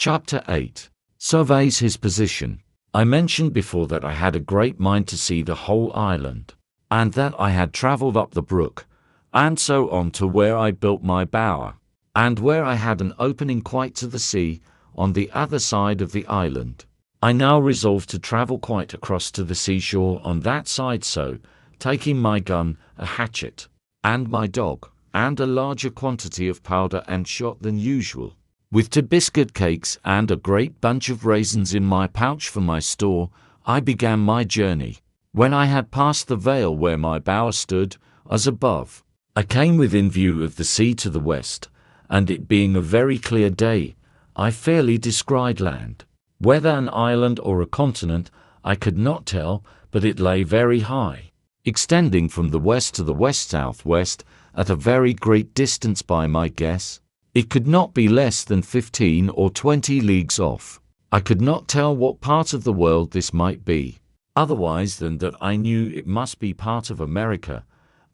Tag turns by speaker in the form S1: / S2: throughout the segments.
S1: Chapter 8. Surveys his position. I mentioned before that I had a great mind to see the whole island, and that I had travelled up the brook, and so on to where I built my bower, and where I had an opening quite to the sea, on the other side of the island. I now resolved to travel quite across to the seashore on that side, so, taking my gun, a hatchet, and my dog, and a larger quantity of powder and shot than usual, with 2 biscuit cakes and a great bunch of raisins in my pouch for my store, I began my journey. When I had passed the vale where my bower stood, as above, I came within view of the sea to the west, and it being a very clear day, I fairly descried land. Whether an island or a continent, I could not tell, but it lay very high, extending from the west to the west-southwest, at a very great distance by my guess. It could not be less than 15 or 20 leagues off. I could not tell what part of the world this might be, otherwise than that I knew it must be part of America,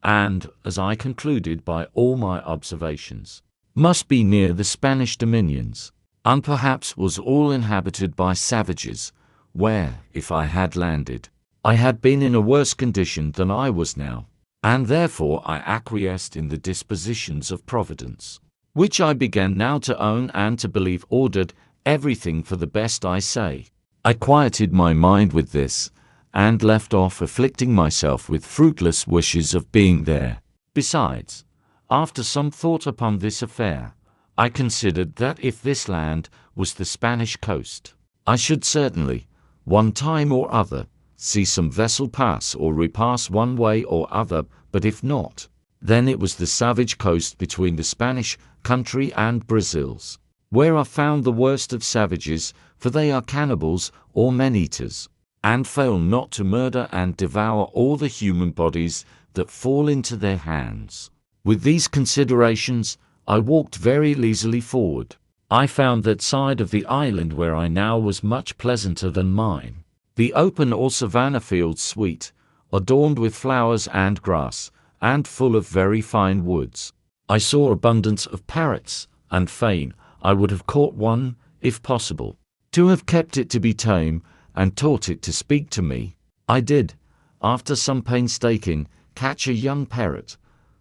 S1: and, as I concluded by all my observations, must be near the Spanish dominions, and perhaps was all inhabited by savages, where, if I had landed, I had been in a worse condition than I was now, and therefore I acquiesced in the dispositions of Providence, which I began now to own and to believe ordered everything for the best. I say, I quieted my mind with this, and left off afflicting myself with fruitless wishes of being there. Besides, after some thought upon this affair, I considered that if this land was the Spanish coast, I should certainly, one time or other, see some vessel pass or repass one way or other, but if not, then it was the savage coast between the Spanish country and Brazil's, where are found the worst of savages, for they are cannibals or men-eaters, and fail not to murder and devour all the human bodies that fall into their hands. With these considerations, I walked very leisurely forward. I found that side of the island where I now was much pleasanter than mine. The open or savanna fields sweet, adorned with flowers and grass, and full of very fine woods. I saw abundance of parrots, and fain I would have caught one, if possible. To have kept it to be tame, and taught it to speak to me. I did, after some painstaking, catch a young parrot,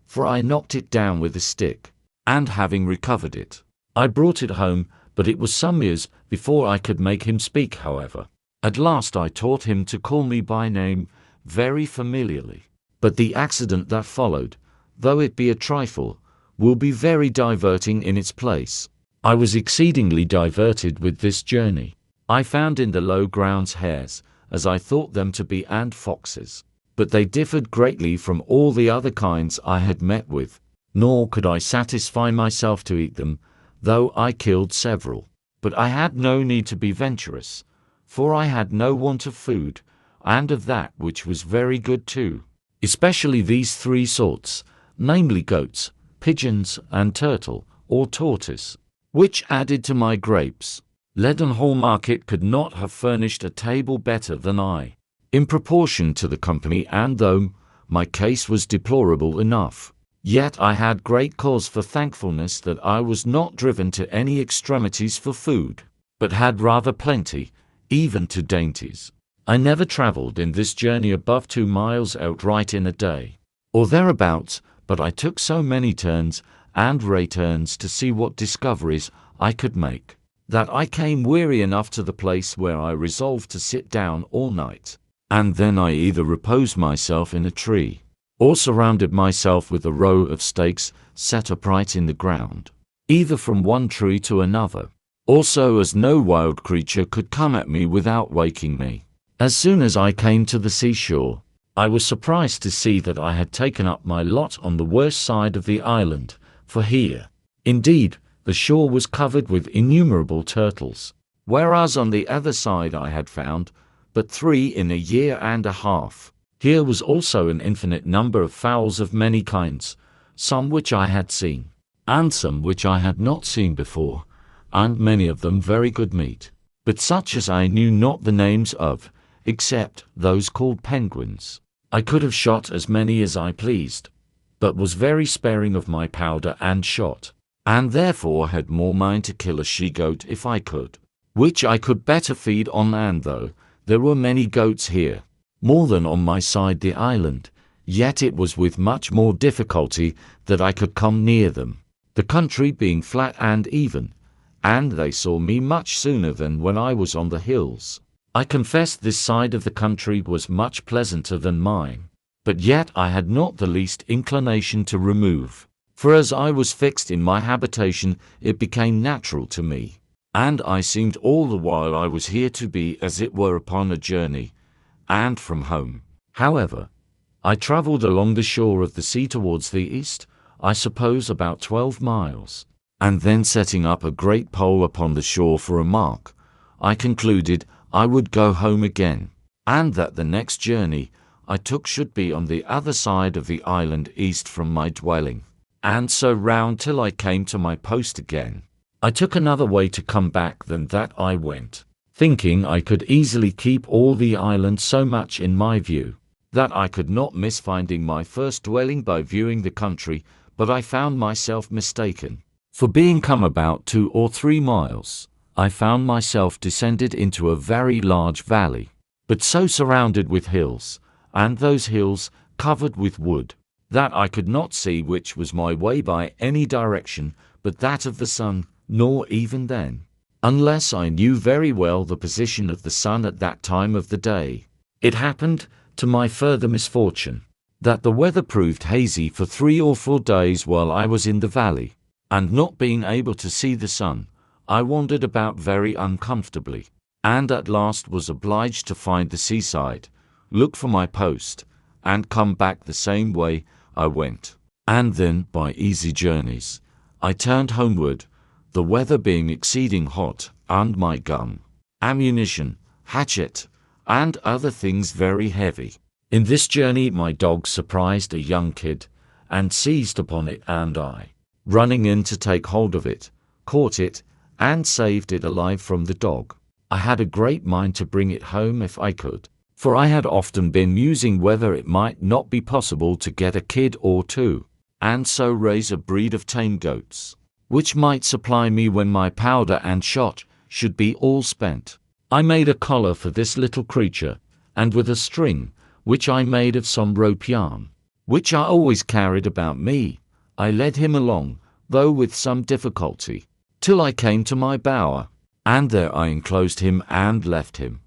S1: for I knocked it down with a stick, and having recovered it, I brought it home, but it was some years before I could make him speak. However, at last I taught him to call me by name, very familiarly. But the accident that followed, though it be a trifle, will be very diverting in its place. I was exceedingly diverted with this journey. I found in the low grounds hares, as I thought them to be, and foxes, but they differed greatly from all the other kinds I had met with, nor could I satisfy myself to eat them, though I killed several. But I had no need to be venturous, for I had no want of food, and of that which was very good too, especially these 3 sorts, namely goats, pigeons, and turtle, or tortoise, which added to my grapes, Leadenhall Market could not have furnished a table better than I, in proportion to the company, and though my case was deplorable enough, yet I had great cause for thankfulness that I was not driven to any extremities for food, but had rather plenty, even to dainties. I never travelled in this journey above 2 miles outright in a day, or thereabouts, but I took so many turns and returns to see what discoveries I could make, that I came weary enough to the place where I resolved to sit down all night, and then I either reposed myself in a tree, or surrounded myself with a row of stakes set upright in the ground, either from one tree to another, also as no wild creature could come at me without waking me. As soon as I came to the seashore, I was surprised to see that I had taken up my lot on the worst side of the island, for here, indeed, the shore was covered with innumerable turtles, whereas on the other side I had found but 3 in a year and a half. Here was also an infinite number of fowls of many kinds, some which I had seen, and some which I had not seen before, and many of them very good meat, but such as I knew not the names of, except those called penguins. I could have shot as many as I pleased, but was very sparing of my powder and shot. and therefore had more mind to kill a she-goat if I could, which I could better feed on land, though there were many goats here, more than on my side the island, yet it was with much more difficulty that I could come near them, the country being flat and even, and they saw me much sooner than when I was on the hills. I confess this side of the country was much pleasanter than mine, but yet I had not the least inclination to remove, for as I was fixed in my habitation it became natural to me, and I seemed all the while I was here to be as it were upon a journey, and from home. However, I travelled along the shore of the sea towards the east, I suppose about 12 miles, and then setting up a great pole upon the shore for a mark, I concluded I would go home again, and that the next journey I took should be on the other side of the island east from my dwelling, and so round till I came to my post again. I took another way to come back than that I went, thinking I could easily keep all the island so much in my view, that I could not miss finding my first dwelling by viewing the country, but I found myself mistaken. For being come about 2 or 3 miles, I found myself descended into a very large valley, but so surrounded with hills, and those hills covered with wood, that I could not see which was my way by any direction but that of the sun, nor even then, unless I knew very well the position of the sun at that time of the day. It happened, to my further misfortune, that the weather proved hazy for 3 or 4 days while I was in the valley, and not being able to see the sun, I wandered about very uncomfortably, and at last was obliged to find the seaside, look for my post, and come back the same way I went, and then, by easy journeys, I turned homeward, the weather being exceeding hot, and my gun, ammunition, hatchet, and other things very heavy. In this journey my dog surprised a young kid, and seized upon it, and I, running in to take hold of it, caught it, and saved it alive from the dog. I had a great mind to bring it home if I could, for I had often been musing whether it might not be possible to get a kid or 2, and so raise a breed of tame goats, which might supply me when my powder and shot should be all spent. I made a collar for this little creature, and with a string, which I made of some rope yarn, which I always carried about me, I led him along, though with some difficulty, till I came to my bower, and there I enclosed him and left him,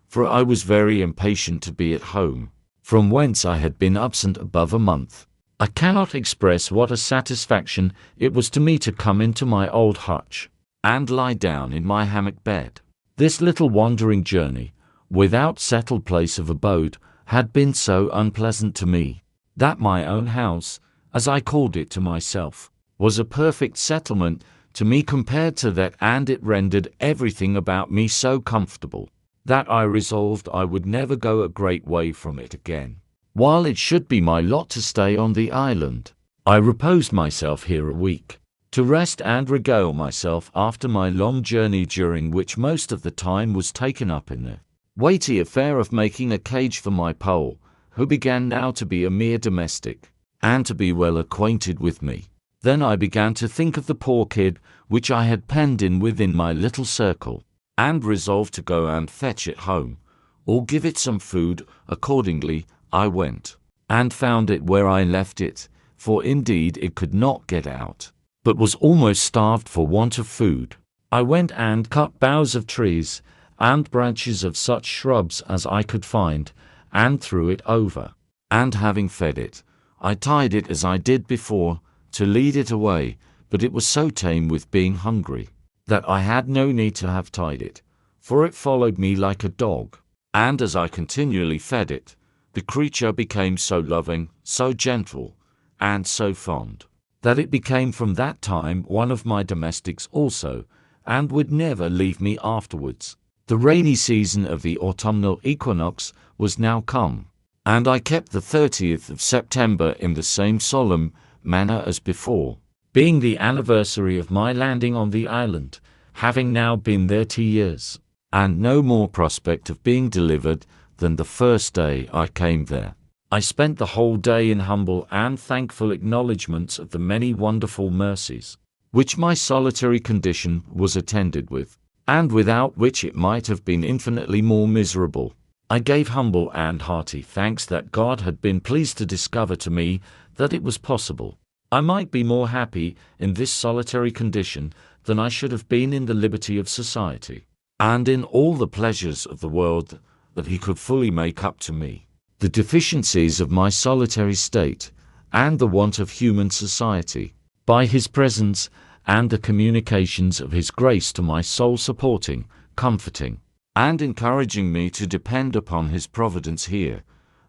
S1: for I was very impatient to be at home, from whence I had been absent above a month. I cannot express what a satisfaction it was to me to come into my old hutch, and lie down in my hammock bed. This little wandering journey, without settled place of abode, had been so unpleasant to me, that my own house, as I called it to myself, was a perfect settlement to me compared to that, and it rendered everything about me so comfortable, that I resolved I would never go a great way from it again, while it should be my lot to stay on the island. I reposed myself here a week, to rest and regale myself after my long journey, during which most of the time was taken up in the weighty affair of making a cage for my Pole, who began now to be a mere domestic, and to be well acquainted with me. Then I began to think of the poor kid which I had penned in within my little circle, and resolved to go and fetch it home, or give it some food. Accordingly, I went, and found it where I left it, for indeed it could not get out, but was almost starved for want of food. I went and cut boughs of trees, and branches of such shrubs as I could find, and threw it over, and having fed it, I tied it as I did before, to lead it away, but it was so tame with being hungry, that I had no need to have tied it, for it followed me like a dog, and as I continually fed it, the creature became so loving, so gentle, and so fond, that it became from that time one of my domestics also, and would never leave me afterwards. The rainy season of the autumnal equinox was now come, and I kept the 30th of September in the same solemn manner as before, being the anniversary of my landing on the island, having now been there 2 years, and no more prospect of being delivered than the first day I came there. I spent the whole day in humble and thankful acknowledgments of the many wonderful mercies which my solitary condition was attended with, and without which it might have been infinitely more miserable. I gave humble and hearty thanks that God had been pleased to discover to me that it was possible I might be more happy in this solitary condition than I should have been in the liberty of society, and in all the pleasures of the world that He could fully make up to me the deficiencies of my solitary state, and the want of human society, by His presence and the communications of His grace to my soul, supporting, comforting, and encouraging me to depend upon His providence here,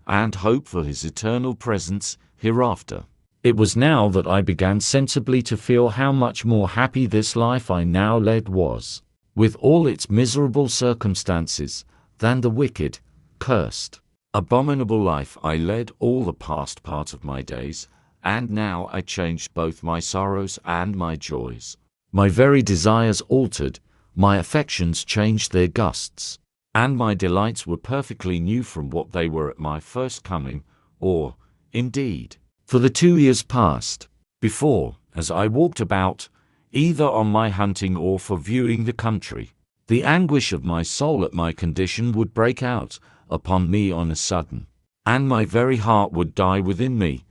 S1: and hope for His eternal presence hereafter. It was now that I began sensibly to feel how much more happy this life I now led was, with all its miserable circumstances, than the wicked, cursed, abominable life I led all the past part of my days, and now I changed both my sorrows and my joys. My very desires altered, my affections changed their gusts, and my delights were perfectly new from what they were at my first coming, or, indeed, for the 2 years past. Before, as I walked about, either on my hunting or for viewing the country, the anguish of my soul at my condition would break out upon me on a sudden, and my very heart would die within me,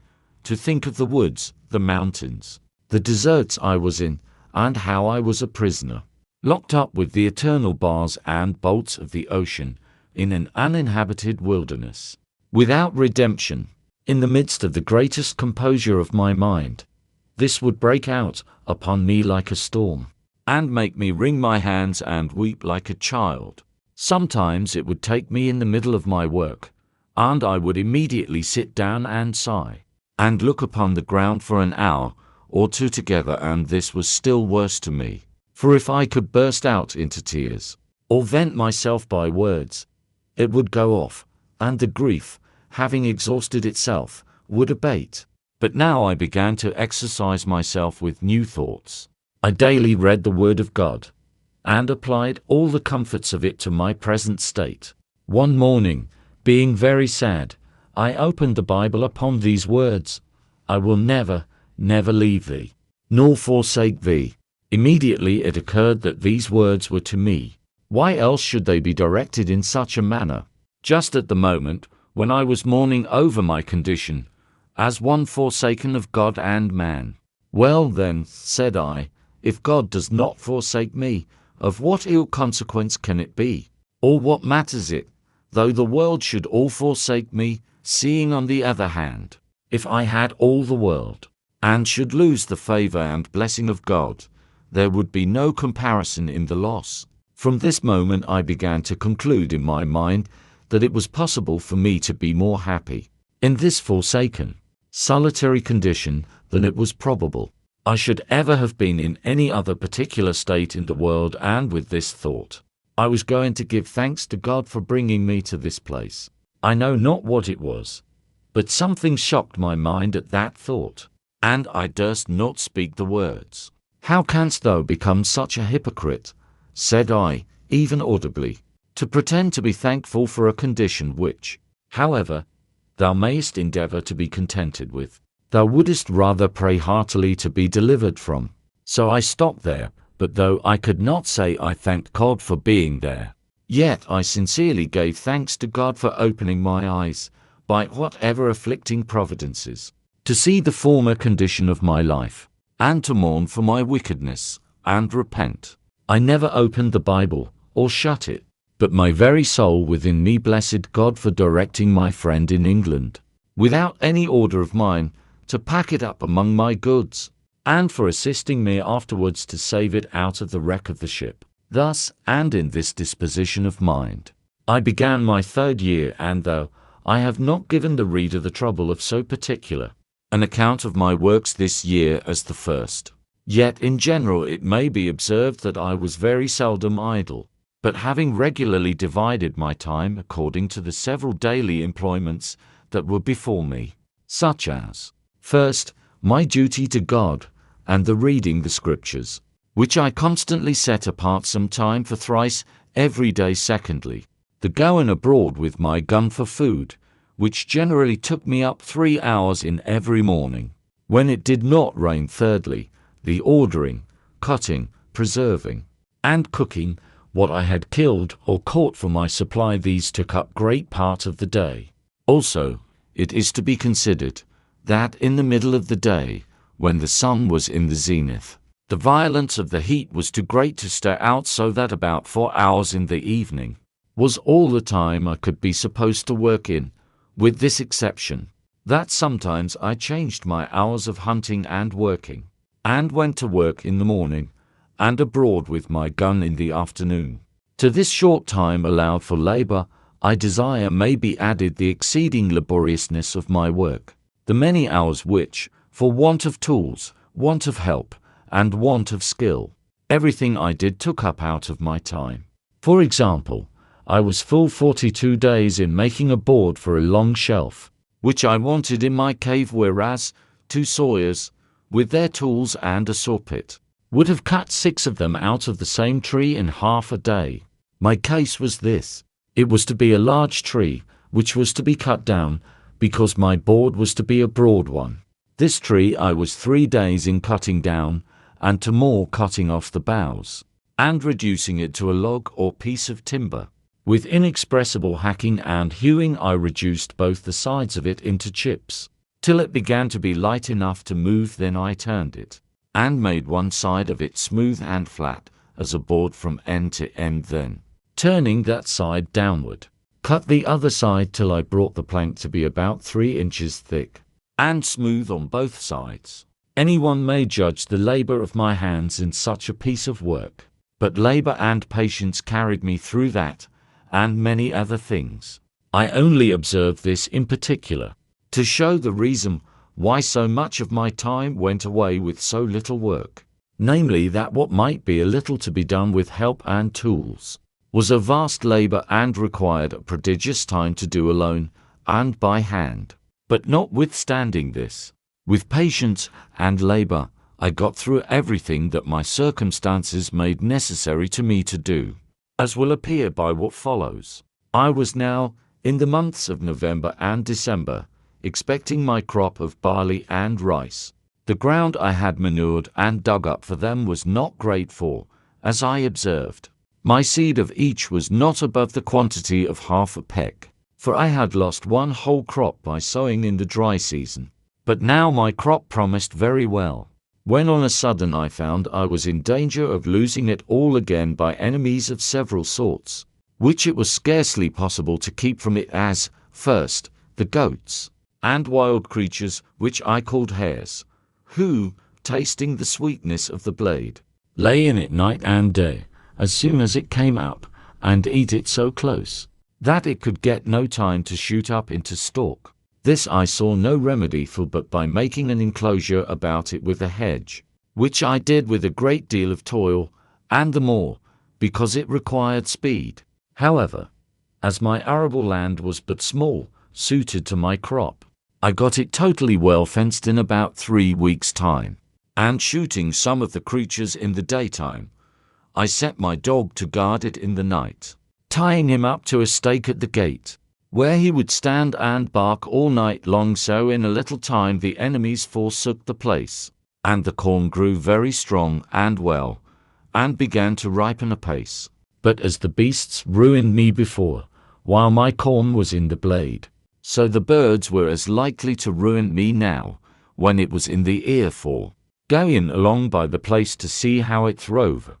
S1: to think of the woods, the mountains, the deserts I was in, and how I was a prisoner, locked up with the eternal bars and bolts of the ocean, in an uninhabited wilderness, without redemption, in the midst of the greatest composure of my mind. This would break out upon me like a storm, and make me wring my hands and weep like a child. Sometimes it would take me in the middle of my work, and I would immediately sit down and sigh, and look upon the ground for an hour or two together, and this was still worse to me, for if I could burst out into tears, or vent myself by words, it would go off, and the grief, having exhausted itself, would abate. But now I began to exercise myself with new thoughts. I daily read the Word of God, and applied all the comforts of it to my present state. One morning, being very sad, I opened the Bible upon these words, "I will never, never leave thee, nor forsake thee." Immediately it occurred that these words were to me. Why else should they be directed in such a manner, just at the moment when I was mourning over my condition, as one forsaken of God and man? "Well then," said I, "if God does not forsake me, of what ill consequence can it be? Or what matters it, though the world should all forsake me, seeing on the other hand, if I had all the world, and should lose the favor and blessing of God, there would be no comparison in the loss." From this moment I began to conclude in my mind that it was possible for me to be more happy in this forsaken, solitary condition than it was probable I should ever have been in any other particular state in the world. And with this thought, I was going to give thanks to God for bringing me to this place. I know not what it was, but something shocked my mind at that thought, and I durst not speak the words. "How canst thou become such a hypocrite," said I, even audibly, "to pretend to be thankful for a condition which, however, thou mayest endeavor to be contented with, thou wouldest rather pray heartily to be delivered from?" So I stopped there, but though I could not say I thanked God for being there, yet I sincerely gave thanks to God for opening my eyes, by whatever afflicting providences, to see the former condition of my life, and to mourn for my wickedness, and repent. I never opened the Bible, or shut it, but my very soul within me blessed God for directing my friend in England, without any order of mine, to pack it up among my goods, and for assisting me afterwards to save it out of the wreck of the ship. Thus, and in this disposition of mind, I began my 3rd year, and though I have not given the reader the trouble of so particular an account of my works this year as the first, yet in general it may be observed that I was very seldom idle, but having regularly divided my time according to the several daily employments that were before me, such as, first, my duty to God, and the reading the Scriptures, which I constantly set apart some time for thrice every day. Secondly, the going abroad with my gun for food, which generally took me up 3 hours in every morning, when it did not rain. Thirdly, the ordering, cutting, preserving, and cooking what I had killed or caught for my supply. These took up great part of the day. Also, it is to be considered that in the middle of the day, when the sun was in the zenith, the violence of the heat was too great to stay out, so that about 4 hours in the evening was all the time I could be supposed to work in, with this exception, that sometimes I changed my hours of hunting and working, and went to work in the morning, and abroad with my gun in the afternoon. To this short time allowed for labor, I desire may be added the exceeding laboriousness of my work, the many hours which, for want of tools, want of help, and want of skill, everything I did took up out of my time. For example, I was full 42 days in making a board for a long shelf, which I wanted in my cave, whereas 2 sawyers, with their tools and a sawpit, would have cut 6 of them out of the same tree in half a day. My case was this: it was to be a large tree, which was to be cut down, because my board was to be a broad one. This tree I was 3 days in cutting down, and to more cutting off the boughs, and reducing it to a log or piece of timber. With inexpressible hacking and hewing I reduced both the sides of it into chips, till it began to be light enough to move. Then I turned it, and made one side of it smooth and flat, as a board from end to end. Then, turning that side downward, cut the other side till I brought the plank to be about 3 inches thick, and smooth on both sides. Anyone may judge the labor of my hands in such a piece of work, but labor and patience carried me through that, and many other things. I only observe this in particular, to show the reason why so much of my time went away with so little work, namely that what might be a little to be done with help and tools, was a vast labor and required a prodigious time to do alone, and by hand. But notwithstanding this, with patience and labor, I got through everything that my circumstances made necessary to me to do, as will appear by what follows. I was now, in the months of November and December, expecting my crop of barley and rice. The ground I had manured and dug up for them was not great, for, as I observed, my seed of each was not above the quantity of half a peck, for I had lost one whole crop by sowing in the dry season. But now my crop promised very well, when on a sudden I found I was in danger of losing it all again by enemies of several sorts, which it was scarcely possible to keep from it, as, first, the goats, and wild creatures, which I called hares, who, tasting the sweetness of the blade, lay in it night and day, as soon as it came up, and eat it so close, that it could get no time to shoot up into stalk. This I saw no remedy for but by making an enclosure about it with a hedge, which I did with a great deal of toil, and the more, because it required speed. However, as my arable land was but small, suited to my crop, I got it totally well fenced in about 3 weeks' time, and shooting some of the creatures in the daytime, I set my dog to guard it in the night, tying him up to a stake at the gate, where he would stand and bark all night long. So in a little time the enemies forsook the place, and the corn grew very strong and well, and began to ripen apace. But as the beasts ruined me before, while my corn was in the blade, so the birds were as likely to ruin me now, when it was in the ear. For, going along by the place to see how it throve,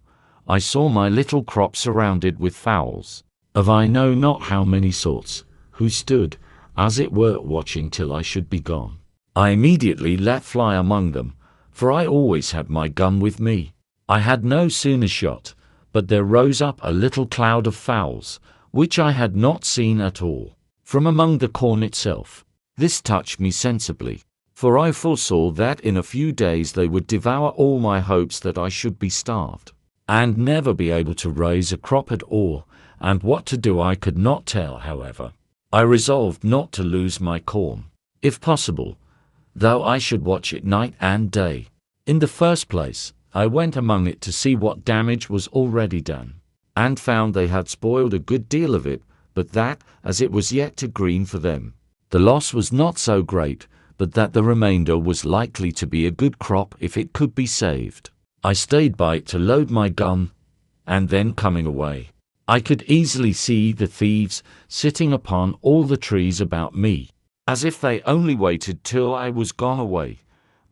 S1: I saw my little crop surrounded with fowls, of I know not how many sorts, who stood, as it were, watching till I should be gone. I immediately let fly among them, for I always had my gun with me. I had no sooner shot, but there rose up a little cloud of fowls, which I had not seen at all, from among the corn itself. This touched me sensibly, for I foresaw that in a few days they would devour all my hopes that I should be starved, and never be able to raise a crop at all, and what to do I could not tell. However, I resolved not to lose my corn, if possible, though I should watch it night and day. In the first place, I went among it to see what damage was already done, and found they had spoiled a good deal of it, but that, as it was yet too green for them, the loss was not so great, but that the remainder was likely to be a good crop if it could be saved. I stayed by to load my gun, and then coming away, I could easily see the thieves sitting upon all the trees about me, as if they only waited till I was gone away,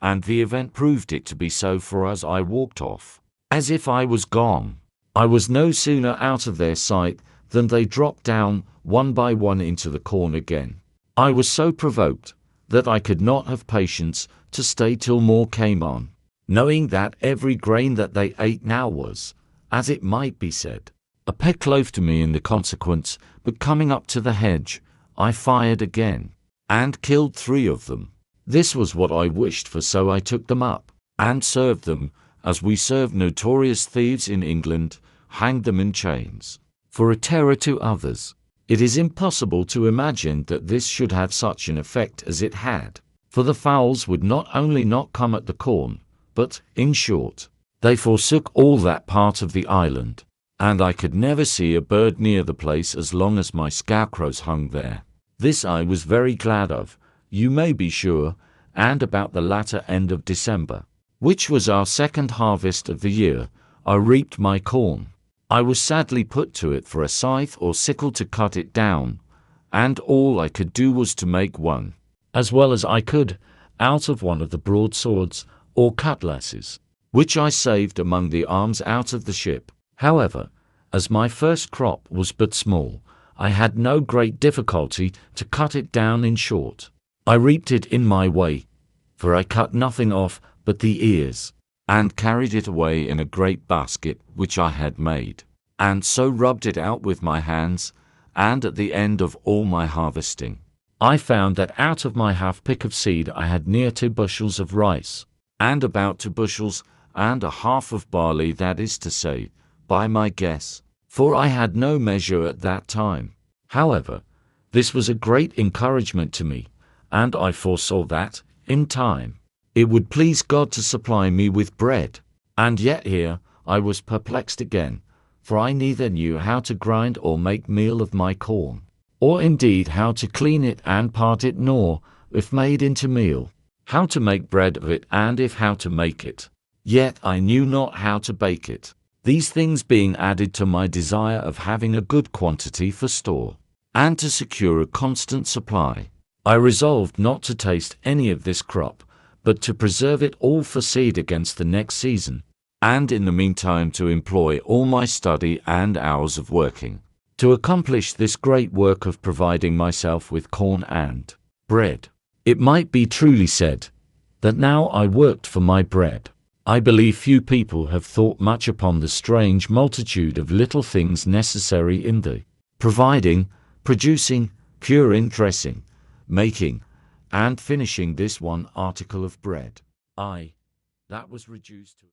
S1: and the event proved it to be so, for as I walked off, as if I was gone, I was no sooner out of their sight than they dropped down one by one into the corn again. I was so provoked that I could not have patience to stay till more came on, knowing that every grain that they ate now was, as it might be said, a peck loaf to me in the consequence. But coming up to the hedge, I fired again, and killed 3 of them. This was what I wished for, so I took them up, and served them, as we serve notorious thieves in England, hanged them in chains, for a terror to others. It is impossible to imagine that this should have such an effect as it had, for the fowls would not only not come at the corn, but, in short, they forsook all that part of the island, and I could never see a bird near the place as long as my scarecrows hung there. This I was very glad of, you may be sure, and about the latter end of December, which was our second harvest of the year, I reaped my corn. I was sadly put to it for a scythe or sickle to cut it down, and all I could do was to make one, as well as I could, out of one of the broadswords or cutlasses, which I saved among the arms out of the ship. However, as my first crop was but small, I had no great difficulty to cut it down. In short, I reaped it in my way, for I cut nothing off but the ears, and carried it away in a great basket which I had made, and so rubbed it out with my hands. And at the end of all my harvesting, I found that out of my half-pick of seed I had near 2 bushels of rice, and about 2 bushels and a half of barley, that is to say, by my guess, for I had no measure at that time. However, this was a great encouragement to me, and I foresaw that, in time, it would please God to supply me with bread. And yet here I was perplexed again, for I neither knew how to grind or make meal of my corn, or indeed how to clean it and part it, nor, if made into meal, how to make bread of it, and if how to make it. Yet I knew not how to bake it. These things being added to my desire of having a good quantity for store, and to secure a constant supply, I resolved not to taste any of this crop, but to preserve it all for seed against the next season, and in the meantime to employ all my study and hours of working, to accomplish this great work of providing myself with corn and bread. It might be truly said, that now I worked for my bread. I believe few people have thought much upon the strange multitude of little things necessary in the providing, producing, curing, dressing, making, and finishing this one article of bread. That was reduced to